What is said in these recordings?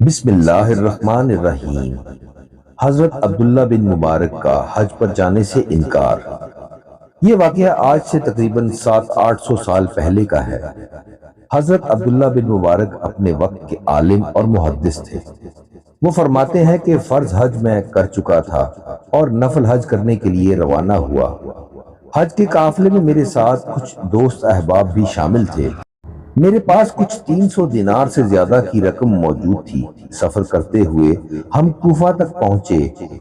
بسم اللہ الرحمن الرحیم۔ حضرت عبداللہ بن مبارک کا حج پر جانے سے انکار۔ یہ واقعہ آج سے تقریباً 700-800 سال پہلے کا ہے۔ حضرت عبداللہ بن مبارک اپنے وقت کے عالم اور محدث تھے۔ وہ فرماتے ہیں کہ فرض حج میں کر چکا تھا اور نفل حج کرنے کے لیے روانہ ہوا۔ حج کے قافلے میں میرے ساتھ کچھ دوست احباب بھی شامل تھے۔ میرے پاس کچھ 300 دینار سے زیادہ کی رقم موجود تھی۔ سفر کرتے ہوئے ہم کوفہ تک پہنچے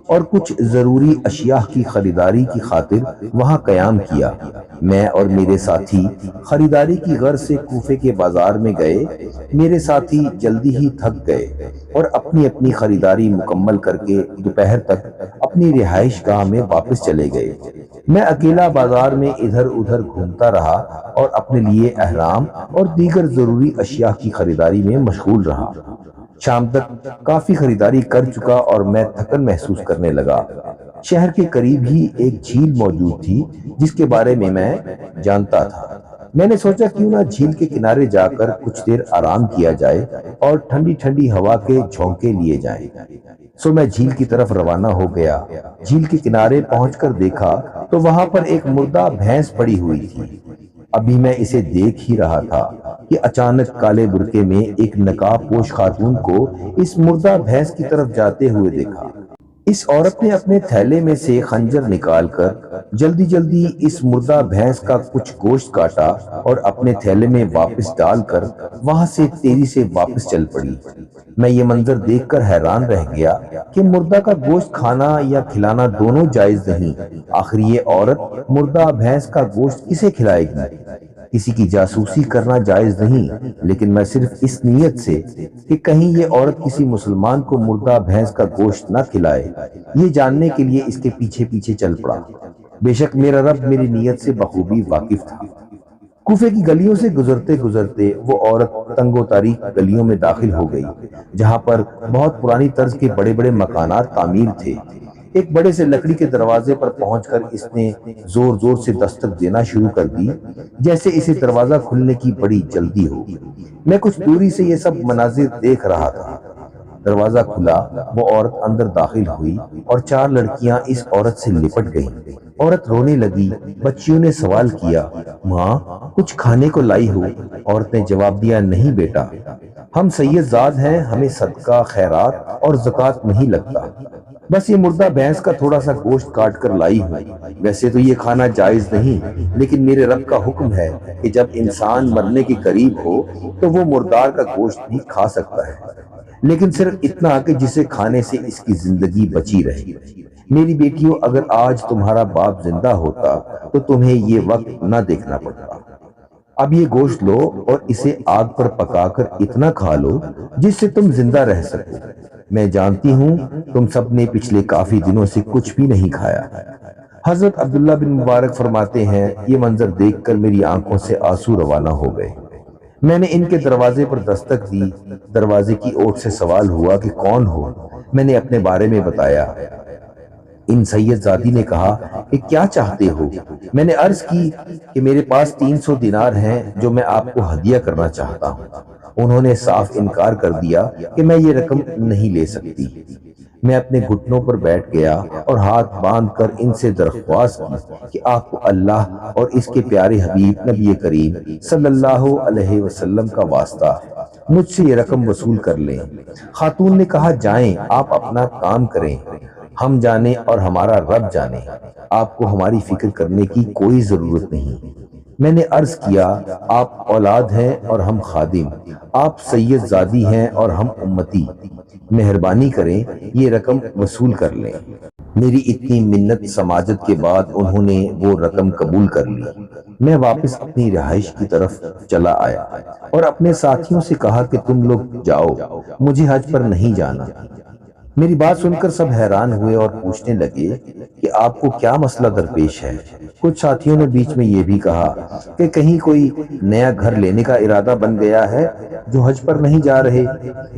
اور کچھ ضروری اشیاء کی خریداری کی خاطر وہاں قیام کیا۔ میں اور میرے ساتھی خریداری کی غرض سے کوفے کے بازار میں گئے۔ میرے ساتھی جلدی ہی تھک گئے اور اپنی اپنی خریداری مکمل کر کے دوپہر تک اپنی رہائش گاہ میں واپس چلے گئے۔ میں اکیلا بازار میں ادھر ادھر گھومتا رہا اور اپنے لیے احرام اور دیگر ضروری اشیاء کی خریداری میں مشغول رہا۔ شام تک کافی خریداری کر چکا اور میں تھکن محسوس کرنے لگا۔ شہر کے قریب ہی ایک جھیل موجود تھی جس کے بارے میں جانتا تھا۔ میں نے سوچا کیوں نہ جھیل کے کنارے جا کر کچھ دیر آرام کیا جائے اور ٹھنڈی ٹھنڈی ہوا کے جھونکے لیے جائیں۔ سو میں جھیل کی طرف روانہ ہو گیا۔ جھیل کے کنارے پہنچ کر دیکھا تو وہاں پر ایک مردہ بھینس پڑی ہوئی تھی۔ ابھی میں اسے دیکھ ہی رہا تھا کہ اچانک کالے برقعے میں ایک نقاب پوش خاتون کو اس مردہ بھینس کی طرف جاتے ہوئے دیکھا۔ اس عورت نے اپنے تھیلے میں سے خنجر نکال کر جلدی جلدی اس مردہ بھینس کا کچھ گوشت کاٹا اور اپنے تھیلے میں واپس ڈال کر وہاں سے تیزی سے واپس چل پڑی۔ میں یہ منظر دیکھ کر حیران رہ گیا کہ مردہ کا گوشت کھانا یا کھلانا دونوں جائز نہیں۔ آخر یہ عورت مردہ بھینس کا گوشت کسے کھلائے گی؟ کسی کی جاسوسی کرنا جائز نہیں، لیکن میں صرف اس نیت سے کہ کہیں یہ عورت کسی مسلمان کو مردہ بھینس کا گوشت نہ کھلائے، یہ جاننے کے لیے اس کے پیچھے پیچھے چل پڑا۔ بے شک میرا رب میری نیت سے بخوبی واقف تھا۔ کوفے کی گلیوں سے گزرتے گزرتے وہ عورت تنگ و تاریک گلیوں میں داخل ہو گئی، جہاں پر بہت پرانی طرز کے بڑے بڑے مکانات تعمیر تھے۔ ایک بڑے سے لکڑی کے دروازے پر پہنچ کر اس نے زور زور سے دستک دینا شروع کر دی، جیسے اسے دروازہ کھلنے کی بڑی جلدی ہو۔ میں کچھ دوری سے یہ سب مناظر دیکھ رہا تھا۔ دروازہ کھلا، وہ عورت اندر داخل ہوئی اور 4 لڑکیاں اس عورت سے لپٹ گئیں۔ عورت رونے لگی۔ بچیوں نے سوال کیا، ماں کچھ کھانے کو لائی ہو؟ عورت نے جواب دیا، نہیں بیٹا، ہم سید زاد ہیں، ہمیں صدقہ خیرات اور زکوٰۃ نہیں لگتا، بس یہ مردہ بھینس کا تھوڑا سا گوشت کاٹ کر لائی ہوں۔ ویسے تو یہ کھانا جائز نہیں، لیکن میرے رب کا حکم ہے کہ جب انسان مرنے کے قریب ہو تو وہ مردار کا گوشت بھی کھا سکتا ہے، لیکن صرف اتنا کہ جسے کھانے سے اس کی زندگی بچی رہے۔ میری بیٹیوں، اگر آج تمہارا باپ زندہ ہوتا تو تمہیں یہ وقت نہ دیکھنا پڑتا۔ اب یہ گوشت لو اور اسے آگ پر پکا کر اتنا کھا لو جس سے تم زندہ رہ سکو۔ میں جانتی ہوں تم سب نے پچھلے کافی دنوں سے کچھ بھی نہیں کھایا۔ حضرت عبداللہ بن مبارک فرماتے ہیں، یہ منظر دیکھ کر میری آنکھوں سے آنسو روانہ ہو گئے۔ میں نے ان کے دروازے پر دستک دی۔ دروازے کی اوٹ سے سوال ہوا کہ کون ہو؟ میں نے اپنے بارے میں بتایا۔ ان سید زادی نے کہا کہ کیا چاہتے ہو؟ میں نے عرض کی کہ میرے پاس 300 دینار ہیں جو میں آپ کو ہدیہ کرنا چاہتا ہوں۔ انہوں نے صاف انکار کر دیا کہ میں یہ رقم نہیں لے سکتی۔ میں اپنے گھٹنوں پر بیٹھ گیا اور ہاتھ باندھ کر ان سے درخواست کی کہ آپ کو اللہ اور اس کے پیارے حبیب نبی کریم صلی اللہ علیہ وسلم کا واسطہ مجھ سے یہ رقم وصول کر لیں۔ خاتون نے کہا، جائیں، آپ اپنا کام کریں، ہم جانے اور ہمارا رب جانے، آپ کو ہماری فکر کرنے کی کوئی ضرورت نہیں۔ میں نے عرض کیا، آپ اولاد ہیں اور ہم خادم، آپ سید زادی ہیں اور ہم امتی، مہربانی کریں یہ رقم وصول کر لیں۔ میری اتنی منت سماجت کے بعد انہوں نے وہ رقم قبول کر لی۔ میں واپس اپنی رہائش کی طرف چلا آیا اور اپنے ساتھیوں سے کہا کہ تم لوگ جاؤ، مجھے حج پر نہیں جانا۔ میری بات سن کر سب حیران ہوئے اور پوچھنے لگے کہ آپ کو کیا مسئلہ درپیش ہے؟ کچھ ساتھیوں نے بیچ میں یہ بھی کہا کہ کہیں کوئی نیا گھر لینے کا ارادہ بن گیا ہے جو حج پر نہیں جا رہے،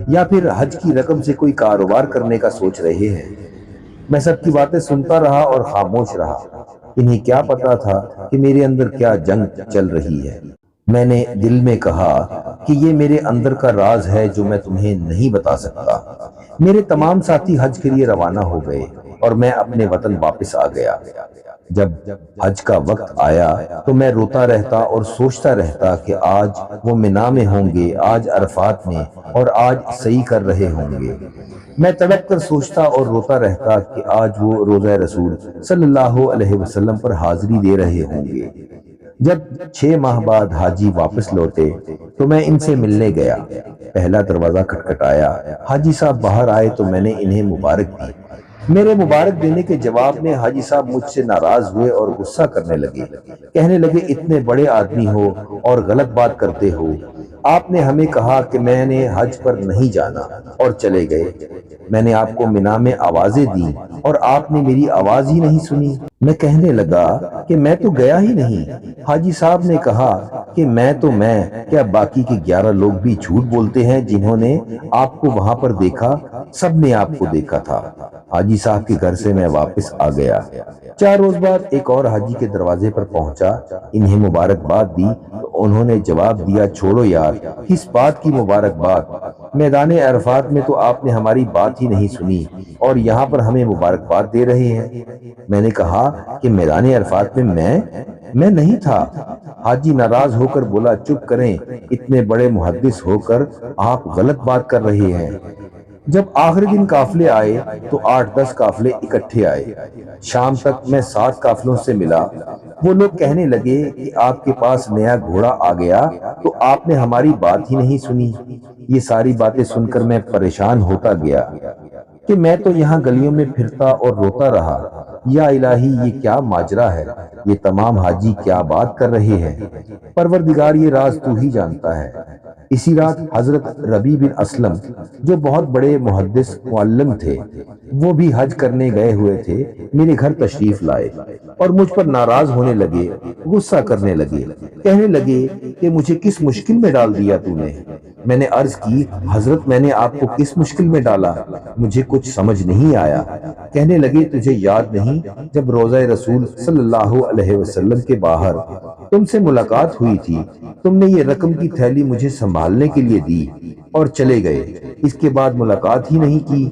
یا پھر حج کی رقم سے کوئی کاروبار کرنے کا سوچ رہے ہیں۔ میں سب کی باتیں سنتا رہا اور خاموش رہا۔ انہیں کیا پتا تھا کہ میرے اندر کیا جنگ چل رہی ہے۔ میں نے دل میں کہا کہ یہ میرے اندر کا راز ہے جو میں تمہیں نہیں بتا سکتا۔ میرے تمام ساتھی حج کے لیے روانہ ہو گئے اور میں اپنے وطن واپس آ گیا۔ جب حج کا وقت آیا تو میں روتا رہتا اور سوچتا رہتا کہ آج وہ منا میں ہوں گے، آج عرفات میں، اور آج سعی کر رہے ہوں گے۔ میں تڑپ کر سوچتا اور روتا رہتا کہ آج وہ روضہ رسول صلی اللہ علیہ وسلم پر حاضری دے رہے ہوں گے۔ جب 6 ماہ بعد حاجی واپس لوٹے تو میں ان سے ملنے گیا۔ پہلا دروازہ کھٹکھٹایا، حاجی صاحب باہر آئے تو میں نے انہیں مبارک دی۔ میرے مبارک دینے کے جواب میں حاجی صاحب مجھ سے ناراض ہوئے اور غصہ کرنے لگے۔ کہنے لگے اتنے بڑے آدمی ہو اور غلط بات کرتے ہو، آپ نے ہمیں کہا کہ میں نے حج پر نہیں جانا اور چلے گئے۔ میں نے آپ کو منا میں آوازیں دی اور آپ نے میری آواز ہی نہیں سنی۔ میں کہنے لگا کہ میں تو گیا ہی نہیں۔ حاجی صاحب نے کہا کہ میں کیا باقی کے 11 لوگ بھی جھوٹ بولتے ہیں جنہوں نے آپ کو وہاں پر دیکھا؟ سب نے آپ کو دیکھا تھا۔ حاجی صاحب کے گھر سے میں واپس آ گیا۔ 4 روز بعد ایک اور حاجی کے دروازے پر پہنچا، انہیں مبارکباد دی تو انہوں نے جواب دیا چھوڑو یار، کس بات کی مبارکباد؟ میدان عرفات میں تو آپ نے ہماری بات ہی نہیں سنی اور یہاں پر ہمیں مبارکباد دے رہے ہیں۔ میں نے کہا کہ میدان عرفات میں نہیں تھا۔ حاجی ناراض ہو کر بولا چپ کریں، اتنے بڑے محدث ہو کر آپ غلط بات کر رہے ہیں۔ جب آخری دن قافلے آئے تو 8-10 قافلے اکٹھے آئے۔ شام تک میں 7 قافلوں سے ملا۔ وہ لوگ کہنے لگے کہ آپ کے پاس نیا گھوڑا آ گیا تو آپ نے ہماری بات ہی نہیں سنی۔ یہ ساری باتیں سن کر میں پریشان ہوتا گیا کہ میں تو یہاں گلیوں میں پھرتا اور روتا رہا۔ یا الہی، یہ کیا ماجرا ہے؟ یہ تمام حاجی کیا بات کر رہے ہیں؟ پروردگار یہ راز تو ہی جانتا ہے۔ اسی رات حضرت ربیع بن اسلم جو بہت بڑے محدث معلم تھے، وہ بھی حج کرنے گئے ہوئے تھے، میرے گھر تشریف لائے اور مجھ پر ناراض ہونے لگے، غصہ کرنے لگے، کہنے لگے کہ مجھے کس مشکل میں ڈال دیا تو نے؟ میں نے عرض کی حضرت میں نے آپ کو کس مشکل میں ڈالا؟ مجھے کچھ سمجھ نہیں آیا۔ کہنے لگے تجھے یاد نہیں جب روضہ رسول صلی اللہ علیہ وسلم کے باہر تم سے ملاقات ہوئی تھی، تم نے یہ رقم کی تھیلی مجھے سنبھالنے کے لیے دی اور چلے گئے، اس کے بعد ملاقات ہی نہیں کی۔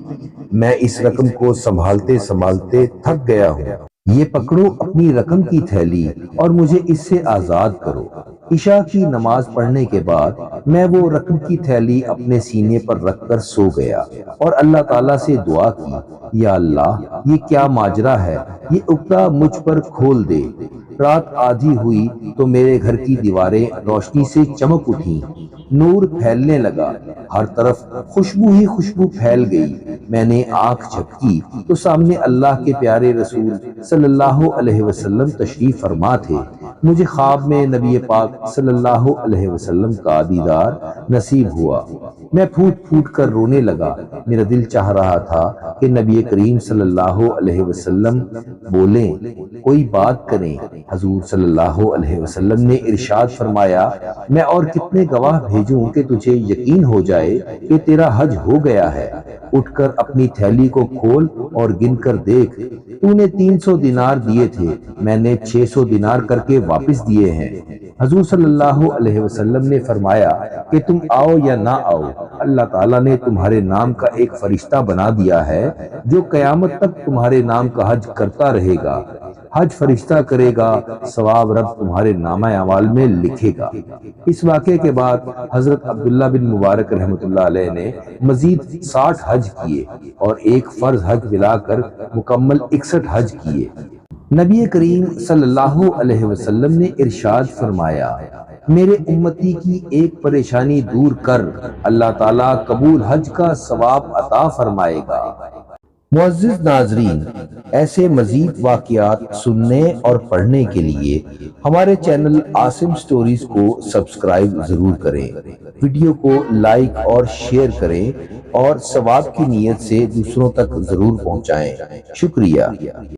میں اس رقم کو سنبھالتے سنبھالتے تھک گیا ہوں۔ یہ پکڑو اپنی رقم کی تھیلی اور مجھے اس سے آزاد کرو۔ عشاء کی نماز پڑھنے کے بعد میں وہ رقم کی تھیلی اپنے سینے پر رکھ کر سو گیا اور اللہ تعالیٰ سے دعا کی، یا اللہ یہ کیا ماجرا ہے؟ یہ عقدہ مجھ پر کھول دے۔ رات آدھی ہوئی تو میرے گھر کی دیواریں روشنی سے چمک اٹھیں، نور پھیلنے لگا، ہر طرف خوشبو ہی خوشبو پھیل گئی۔ میں نے آنکھ جھپکی تو سامنے اللہ کے پیارے رسول صلی اللہ علیہ وسلم تشریف فرما تھے۔ مجھے خواب میں نبی پاک صلی اللہ علیہ وسلم کا دیدار نصیب ہوا۔ میں پھوٹ پھوٹ کر رونے لگا۔ میرا دل چاہ رہا تھا کہ نبی کریم صلی اللہ علیہ وسلم بولیں، کوئی بات کریں۔ حضور صلی اللہ علیہ وسلم نے ارشاد فرمایا، میں اور کتنے گواہ بھیجوں کہ تجھے یقین ہو جائے کہ تیرا حج ہو گیا ہے؟ اٹھ کر اپنی تھیلی کو کھول اور گن کر دیکھ، تو نے 300 دینار دیے تھے، میں نے 600 دینار کر کے واپس دیے ہیں۔ حضور صلی اللہ علیہ وسلم نے فرمایا کہ تم آؤ یا نہ آؤ، اللہ تعالیٰ نے تمہارے نام کا ایک فرشتہ بنا دیا ہے جو قیامت تک تمہارے نام کا حج کرتا رہے گا۔ حج فرشتہ کرے گا، ثواب رب تمہارے نامہ اعمال میں لکھے گا۔ اس واقعے کے بعد حضرت عبداللہ بن مبارک رحمۃ اللہ علیہ نے مزید 60 حج کیے اور ایک فرض حج ملا کر مکمل 61 حج کیے۔ نبی کریم صلی اللہ علیہ وسلم نے ارشاد فرمایا، میرے امتی کی ایک پریشانی دور کر، اللہ تعالیٰ قبول حج کا ثواب عطا فرمائے گا۔ معزز ناظرین، ایسے مزید واقعات سننے اور پڑھنے کے لیے ہمارے چینل عاصم سٹوریز کو سبسکرائب ضرور کریں، ویڈیو کو لائک اور شیئر کریں اور ثواب کی نیت سے دوسروں تک ضرور پہنچائیں۔ شکریہ۔